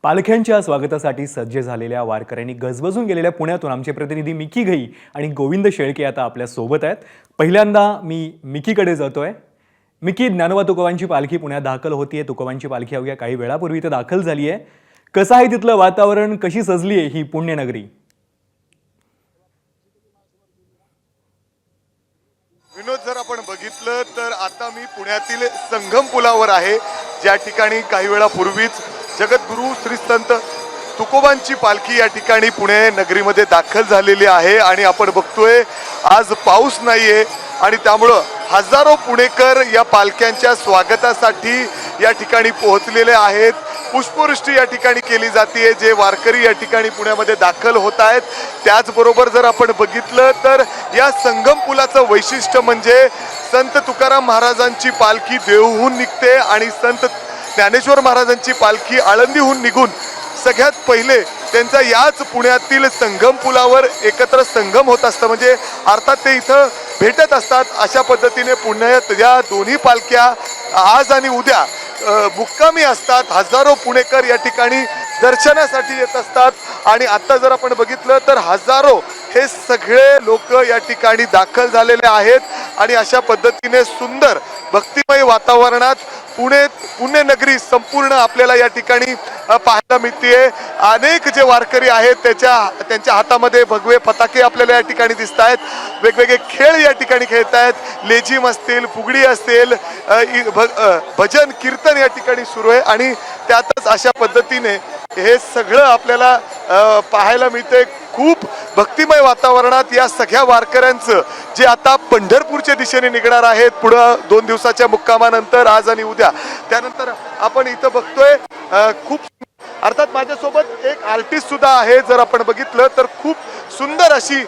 पालख्यांच्या स्वागतासाठी सज्ज झालेल्या वारकऱ्यांनी गजबजून गेलेल्या पुण्यातून आमचे प्रतिनिधी मिकी घई आणि गोविंद शेळके आता आपल्या सोबत आहेत। पहिल्यांदा मी मिकीकडे जातोय। मिकी, ज्ञानोबा तुकोबांची पालखी पुण्यात दाखल होतीये। तुकोबांची पालखी अवघ्या काही वेळापूर्वी इथे दाखल झाली आहे। कसं आहे तिथलं वातावरण, कशी सजली आहे ही पुण्यनगरी? विनोद, जर आपण बघितलं तर आता मी पुण्यातील संगम पुलावर आहे, ज्या ठिकाणी काही वेळापूर्वीच जगद्गुरू श्री संत तुकोबांची पालखी या ठिकाणी पुणे नगरीमध्ये दाखल झालेली आहे। आणि आपण बघतोय आज पाऊस नाहीये आणि त्यामुळं हजारो पुणेकर या पालख्यांच्या स्वागतासाठी या ठिकाणी पोहोचलेले आहेत। पुष्पवृष्टी या ठिकाणी केली जाते, जे वारकरी या ठिकाणी पुण्यामध्ये दाखल होत आहेत। त्याचबरोबर जर आपण बघितलं तर या संगम पुलाचं वैशिष्ट्य म्हणजे संत तुकाराम महाराजांची पालखी देहूहून निघते आणि संत ज्ञानेश्वर महाराजांची पालखी आळंदीहून निघून सगळ्यात पहिले त्यांचा याच पुण्यातील संगम पुलावर एकत्र संगम होत असतं, म्हणजे अर्थात ते इथं भेटत असतात। अशा पद्धतीने पुण्यात या दोन्ही पालख्या आज आणि उद्या मुक्कामी असतात। हजारो पुणेकर या ठिकाणी दर्शनासाठी येत असतात आणि आता जर आपण बघितलं तर हजारो हे सगळे लोक या ठिकाणी दाखल झालेले आहेत आणि अशा पद्धतीने सुंदर भक्तिमय वातावरणात पुण्यनगरी संपूर्ण आपल्याला या ठिकाणी पाहायला मिळते। अनेक जे वारकरी आहेत त्यांच्या हातामध्ये भगवे पताके आपल्याला या ठिकाणी दिसत आहेत। वेगवेगळे खेळ या ठिकाणी खेळत आहेत, लेझिम असतील, फुगडी असेल, भजन कीर्तन या ठिकाणी सुरू आहे आणि त्यातच अशा पद्धतीने हे सगळं आपल्याला पाहायला मिळते। खूप भक्तिमय वातावरणात या सगळ्या वारकऱ्यांचं जे आता पंढरपूरच्या दिशेने निघणार आहेत पुढं 2 दिवसाच्या मुक्कामानंतर, आज आणि उद्या। त्यानंतर आपण इथं बघतोय खूप अर्थात माझ्यासोबत एक आर्टिस्ट सुद्धा आहे। जर आपण बघितलं तर खूप सुंदर अशी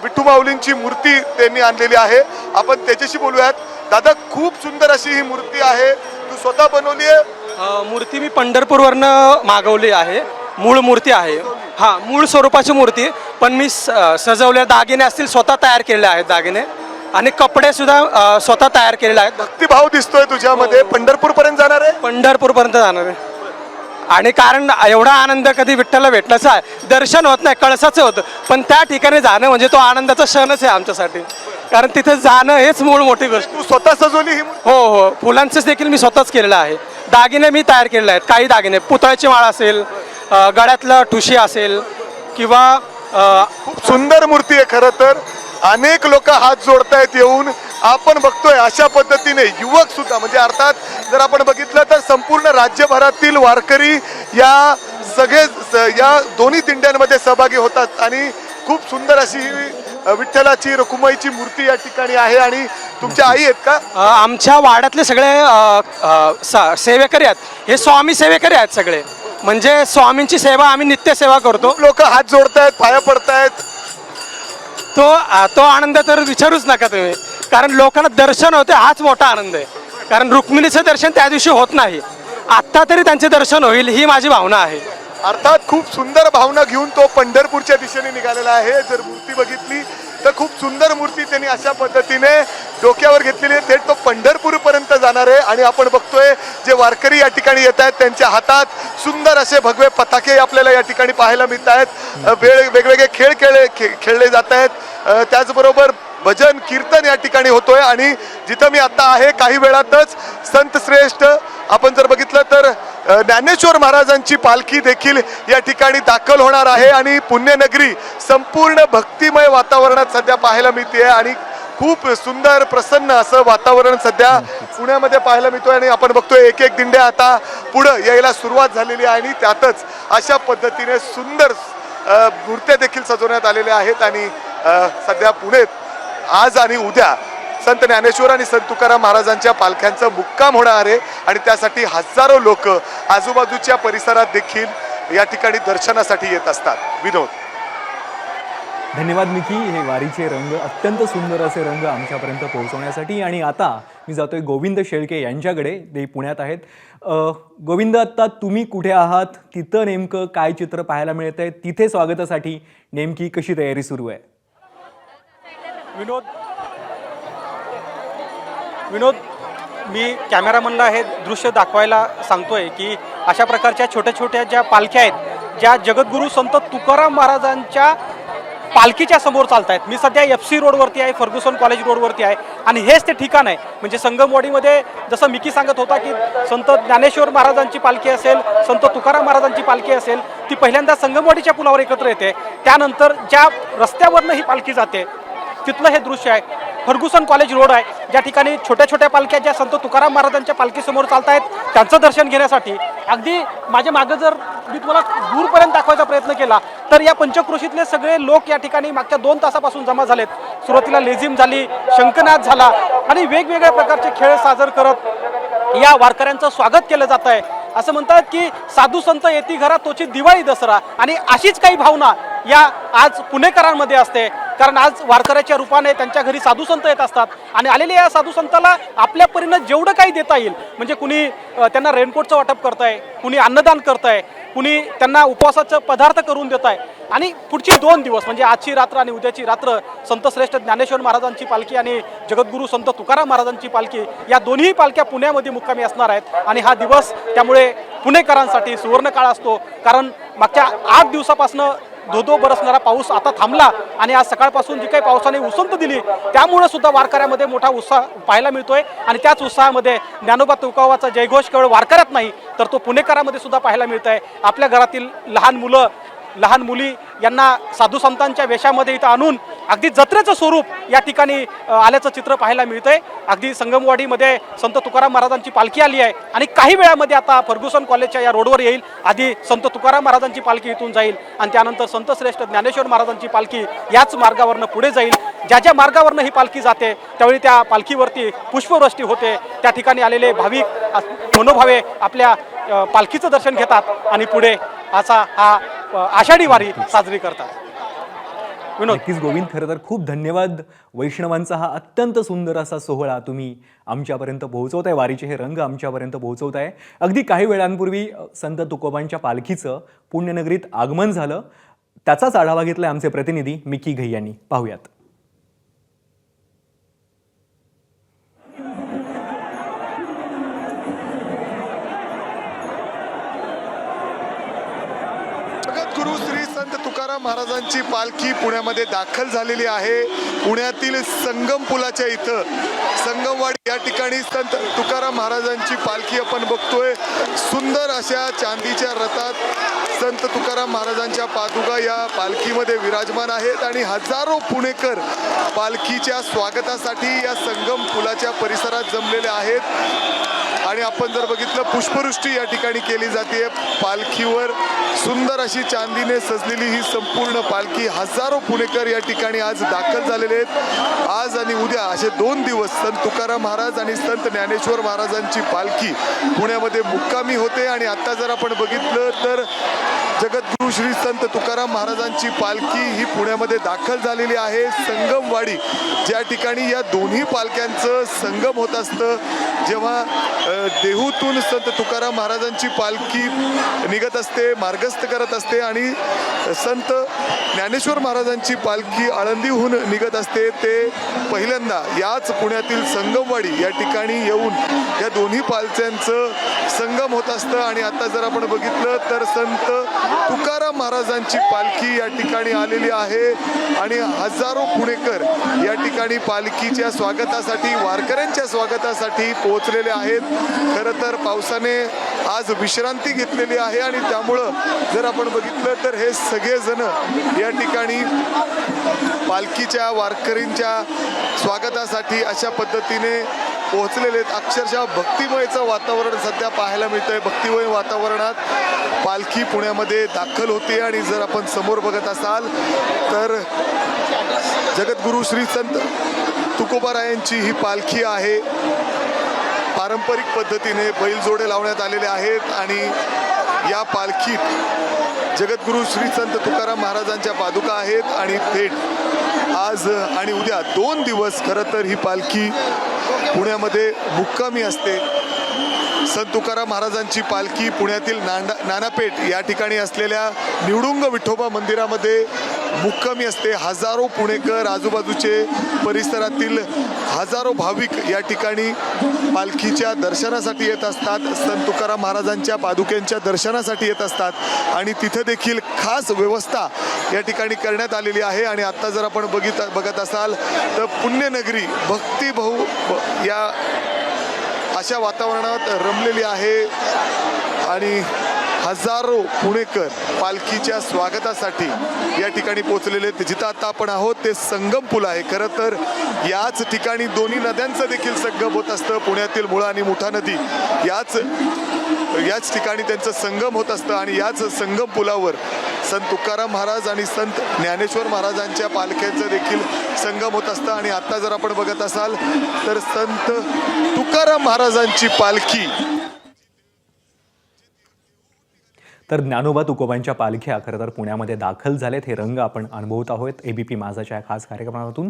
विठू माऊलींची मूर्ती त्यांनी आणलेली आहे, आपण त्याच्याशी बोलूयात। दादा, खूप सुंदर अशी ही मूर्ती आहे, तू स्वतः बनवली आहे? मूर्ती मी पंढरपूरवरनं मागवली आहे, मूळ मूर्ती आहे। हा, मूळ स्वरूपाची मूर्ती, पण मी सजवलेले दागिने असतील स्वतः तयार केलेले आहेत दागिने, आणि कपडे सुद्धा स्वतः तयार केलेले आहेत। भक्तिभाव दिसतोय तुझ्यामध्ये। पंढरपूर पर्यंत जाणार आहे? पंढरपूर पर्यंत जाणार आहे। आणि कारण एवढा आनंद कधी विठ्ठलला भेटलाच आहे, दर्शन होत नाही, कळसाचं होतं, पण त्या ठिकाणी जाणं म्हणजे तो आनंदाचा क्षणच आहे आमच्यासाठी, कारण तिथे जाणं हेच मूळ मोठी गोष्ट। तू स्वतः सजवली ही? हो, फुलांचंच देखील मी स्वतःच केलेलं आहे। दागिने मी तयार केलेले आहेत, काही दागिने, पुतळ्याची माळ असेल, गळ्यातलं ठुशी असेल, किंवा खूप सुंदर मूर्ती आहे। खरं तर अनेक लोक हात जोडतायत येऊन, आपण बघतोय अशा पद्धतीने युवक सुद्धा, म्हणजे अर्थात जर आपण बघितलं तर संपूर्ण राज्यभरातील वारकरी या दोन्ही दिंड्यांमध्ये सहभागी होतात आणि खूप सुंदर अशी विठ्ठलाची रखुमाईची मूर्ती या ठिकाणी आहे। आणि तुमच्या आई आहेत का? आमच्या वाड्यातले सगळे सेवेकरी आहेत, हे स्वामी सेवेकरी आहेत सगळे, म्हणजे स्वामींची सेवा आम्ही नित्य सेवा करतो। लोक हात जोडतायत, पाया पडतायत, तो आनंद तर विचारूच नका तुम्ही, कारण लोकांना दर्शन होते हाच मोठा आनंद आहे, कारण रुक्मिणीचं दर्शन त्या दिवशी होत नाही, आत्ता तरी त्यांचे दर्शन होईल ही माझी भावना आहे। अर्थात खूप सुंदर भावना घेऊन तो पंढरपूरच्या दिशेने निघालेला आहे। जर मूर्ती बघितली तर खूप सुंदर मूर्ती त्यांनी अशा पद्धतीने डोक्यावर घेतलेली आहे, थेट तो पंढरपूर पर्यंत जाणार आहे। आणि आपण बघतोय जे वारकरी या ठिकाणी येत आहेत त्यांच्या हातात सुंदर असे भगवे पताके आपल्याला या ठिकाणी पाहायला मिळत आहेत। वेगवेगळे खेळ खेळले जात आहेत, त्याचबरोबर भजन कीर्तन या ठिकाणी होतोय। आणि जिथं मी आता आहे काही वेळातच संत श्रेष्ठ, आपण जर बघितलं तर ज्ञानेश्वर महाराजांची पालखी देखील या ठिकाणी दाखल होणार आहे आणि पुण्यनगरी संपूर्ण भक्तिमय वातावरणात सध्या पाहायला मिळते आणि खूप सुंदर प्रसन्न असं वातावरण सध्या पुण्यामध्ये पाहायला मिळतोय। आणि आपण बघतोय एक एक दिंड्या आता पुढं यायला सुरुवात झालेली आहे आणि त्यातच अशा पद्धतीने सुंदर मूर्त्या देखील सजवण्यात आलेल्या आहेत। आणि सध्या पुण्यात आज आणि उद्या संत ज्ञानेश्वर आणि संत तुकाराम महाराजांच्या पालख्यांचा मुक्काम होणार आहे आणि त्यासाठी हजारो लोक आजूबाजूच्या परिसरात देखील या ठिकाणी दर्शनासाठी येत असतात। विनोद, धन्यवाद मिकी, हे वारीचे रंग, अत्यंत सुंदर असे रंग आमच्यापर्यंत पोहोचवण्यासाठी। आणि आता मी जातोय गोविंद शेळके यांच्याकडे, ते पुण्यात आहेत। गोविंद, आता तुम्ही कुठे आहात? तिथं नेमकं काय चित्र पाहायला मिळत आहे? तिथे स्वागतासाठी नेमकी कशी तयारी सुरू आहे? विनोद, मी कॅमेरामनला हे दृश्य दाखवायला सांगतोय की अशा प्रकारच्या छोट्या छोट्या ज्या पालख्या आहेत ज्या जगद्गुरू संत तुकाराम महाराजांच्या पालखीच्या समोर चालत आहेत. मी सध्या FC रोडवरती आहे, फर्ग्युसन कॉलेज रोडवरती आहे आणि हेच ते ठिकाण आहे. म्हणजे संगमवाडीमध्ये जसं मिकी सांगत होता की संत ज्ञानेश्वर महाराजांची पालखी असेल, संत तुकाराम महाराजांची पालखी असेल, ती पहिल्यांदा संगमवाडीच्या पुलावर एकत्र येते. त्यानंतर ज्या रस्त्यावरनं ही पालखी जाते तिथलं हे दृश्य आहे. फर्ग्युसन कॉलेज रोड आहे, ज्या ठिकाणी छोट्या छोट्या पालख्या ज्या संत तुकाराम महाराजांच्या पालखीसमोर चालत आहेत त्यांचं दर्शन घेण्यासाठी. अगदी माझ्या मागं जर मी तुम्हाला दूरपर्यंत दाखवायचा प्रयत्न केला तर या पंचक्रोशीतले सगळे लोक या ठिकाणी मागच्या 2 तासापासून जमा झालेत. सुरुवातीला लेझिम झाली, शंखनाद झाला आणि वेगवेगळ्या प्रकारचे खेळ सादर करत या वारकऱ्यांचं स्वागत केलं जात आहे. असं म्हणतात की साधू संत येती घरा तोची दिवाळी दसरा, आणि अशीच काही भावना या आज पुणेकरांमध्ये असते. कारण आज वारकऱ्याच्या रूपाने त्यांच्या घरी साधू संत येत असतात आणि आलेल्या या साधू संताला आपल्या परीनं जेवढं काही देता येईल, म्हणजे कुणी त्यांना रेनकोटचं वाटप करताय, कुणी अन्नदान करताय, कुणी त्यांना उपवासाचं पदार्थ करून देत आहे. आणि पुढची 2 दिवस म्हणजे आजची रात्र आणि उद्याची रात्र संत श्रेष्ठ ज्ञानेश्वर महाराजांची पालखी आणि जगद्गुरू संत तुकाराम महाराजांची पालखी या दोन्ही पालख्या पुण्यामध्ये मुक्कामी असणार आहेत. आणि हा दिवस त्यामुळे पुणेकरांसाठी सुवर्ण काळ असतो. कारण मागच्या 8 दिवसापासून धो बरसणारा पाऊस आता थांबला आणि आज सकाळपासून जी काही पावसाने उसंत दिली त्यामुळे सुद्धा वारकऱ्यामध्ये मोठा उत्साह पाहायला मिळतोय. आणि त्याच उत्साहामध्ये ज्ञानोबा तुकोबाचा जयघोष केवळ वारकऱ्यात नाही तर तो पुणेकरांमध्ये सुद्धा पाहायला मिळत आहे. आपल्या घरातील लहान मुलं, लहान मुली यांना साधू संतांच्या वेशामध्ये इथं आणून अगदी जत्रेचं स्वरूप या ठिकाणी आल्याचं चित्र पाहायला मिळतंय. अगदी संगमवाडीमध्ये संत तुकाराम महाराजांची पालखी आली आहे आणि काही वेळामध्ये आता फर्ग्युसन कॉलेजच्या या रोडवर येईल. आधी संत तुकाराम महाराजांची पालखी इथून जाईल आणि त्यानंतर संत श्रेष्ठ ज्ञानेश्वर महाराजांची पालखी याच मार्गावरनं पुढे जाईल. ज्या ज्या मार्गावरनं ही पालखी जाते त्यावेळी त्या पालखीवरती पुष्पवृष्टी होते. त्या ठिकाणी आलेले भाविक मनोभावे आपल्या पालखीचं दर्शन घेतात आणि पुढे असा हा आषाढी वारी साजरी करतात. विनोद. नक्कीच गोविंद, खरं तर खूप धन्यवाद. वैष्णवांचा हा अत्यंत सुंदर असा सोहळा तुम्ही आमच्यापर्यंत पोहोचवताय, वारीचे हे रंग आमच्यापर्यंत पोहोचवताय. अगदी काही वेळांपूर्वी संत तुकोबांच्या पालखीचं पुण्यनगरीत आगमन झालं, त्याचाच आढावा घेतलाय आमचे प्रतिनिधी मिकी घई यांनी. पाहूयात. जगद्गुरू श्री संत तुकाराम महाराजांची पालखी पुण्यामध्ये दाखल झालेली आहे. पुण्यातील संगम पुलाच्या इथं संगमवाडी या ठिकाणी संत तुकाराम महाराजांची पालखी आपण बघतोय. सुंदर अशा चांदीच्या रथात संत तुकाराम महाराजांच्या पादुका या पालखीमध्ये विराजमान आहेत आणि हजारो पुणेकर पालखीच्या स्वागतासाठी या संगम पुलाच्या परिसरात जमलेले आहेत. आणि आपण जर बघितलं पुष्पवृष्टी या ठिकाणी केली जाते. पालखीवर सुंदर अशी चांदीने सजलेली ही संपूर्ण पालखी, हजारो पुणेकर या ठिकाणी आज दाखल झालेले आहेत. आज आणि उद्या असे 2 दिवस संत तुकाराम महाराज आणि संत ज्ञानेश्वर महाराजांची पालखी पुण्यामध्ये मुक्कामी होते. आणि आता जर आपण बघितलं तर जगद्गुरू श्री संत तुकाराम महाराजांची पालखी ही पुण्यामध्ये दाखल झालेली आहे. संगमवाडी ज्या ठिकाणी या दोन्ही पालख्यांचं संगम होत असतं, जेव्हा देहूतून संत तुकाराम महाराजांची पालखी निघत असते, मार्गस्थ करत असते आणि संत ज्ञानेश्वर महाराजांची पालखी आळंदीहून निघत असते, ते पहिल्यांदा याच पुण्यातील संगमवाडी या ठिकाणी येऊन या दोन्ही पालख्यांचं संगम होत असतं. आणि आता जर आपण बघितलं तर संत तुकाराम महाराजांची पालखी या ठिकाणी आलेली आहे आणि हजारो पुणेकर या ठिकाणी पालखीच्या स्वागतासाठी, वारकऱ्यांच्या स्वागतासाठी पोहोचलेले आहेत. खरं तर पावसाने आज विश्रांती घेतलेली आहे आणि त्यामुळं जर आपण बघितलं तर हे सगळेजण या ठिकाणी पालखीच्या वारकरींच्या स्वागतासाठी अशा पद्धतीने पोहोचलेले आहेत. अक्षरशः भक्तिमयचं वातावरण सध्या पाहायला मिळतंय. भक्तिमय वातावरणात पालखी पुण्यामध्ये दाखल होते. आणि जर आपण समोर बघत असाल तर जगद्गुरू श्री संत तुकोबारायांची ही पालखी आहे. पारंपरिक पद्धतीने बैलजोडे लावण्यात आलेले आहेत आणि या पालखीत जगद्गुरू श्री संत तुकाराम महाराजांच्या पादुका आहेत. आणि थेट आज आणि उद्या 2 दिवस खरं तर ही पालखी पुण्यामध्ये मुक्कामी असते. संत तुकाराम महाराजांची पालखी पुण्यातील नानापेठ या ठिकाणी असलेल्या निवडुंग विठोबा मंदिरामध्ये मुक्कामी असते. हजारो पुणेकर, आजूबाजूचे परिसरातील हजारो भाविक या ठिकाणी पालखीच्या दर्शनासाठी येत असतात. संत तुकाराम महाराजांच्या पादुकेंच्या दर्शनासाठी येत असतात आणि तिथे देखील खास व्यवस्था या ठिकाणी करण्यात आलेली आहे. आणि आत्ता जर आपण बघत असाल तर पुण्यनगरी भक्तिभाऊ या अशा वातावरणात रमलेली आहे आणि हजारो पुणेकर पालखीच्या स्वागतासाठी या ठिकाणी पोहोचलेले आहेत. जिथं आता आपण आहोत ते संगम पूल आहे. खरं तर याच ठिकाणी दोन्ही नद्यांचं देखील संगम होत असतं. पुण्यातील मुळा आणि मुठा नदी याच ठिकाणी त्यांचं संगम होत असतं आणि याच संगम पुलावर संत तुकाराम महाराज आणि संत ज्ञानेश्वर महाराजांच्या पालख्यांचं देखील संगम होत असतं. आणि आता जर आपण बघत असाल तर संत तुकाराम महाराजांची पालखी तर ज्ञानोबा तुकोबांच्या पालख्या खरं तर पुण्यामध्ये दाखल झालेत. हे रंग आपण अनुभवत आहोत एबीपी माझाच्या खास कार्यक्रमातून.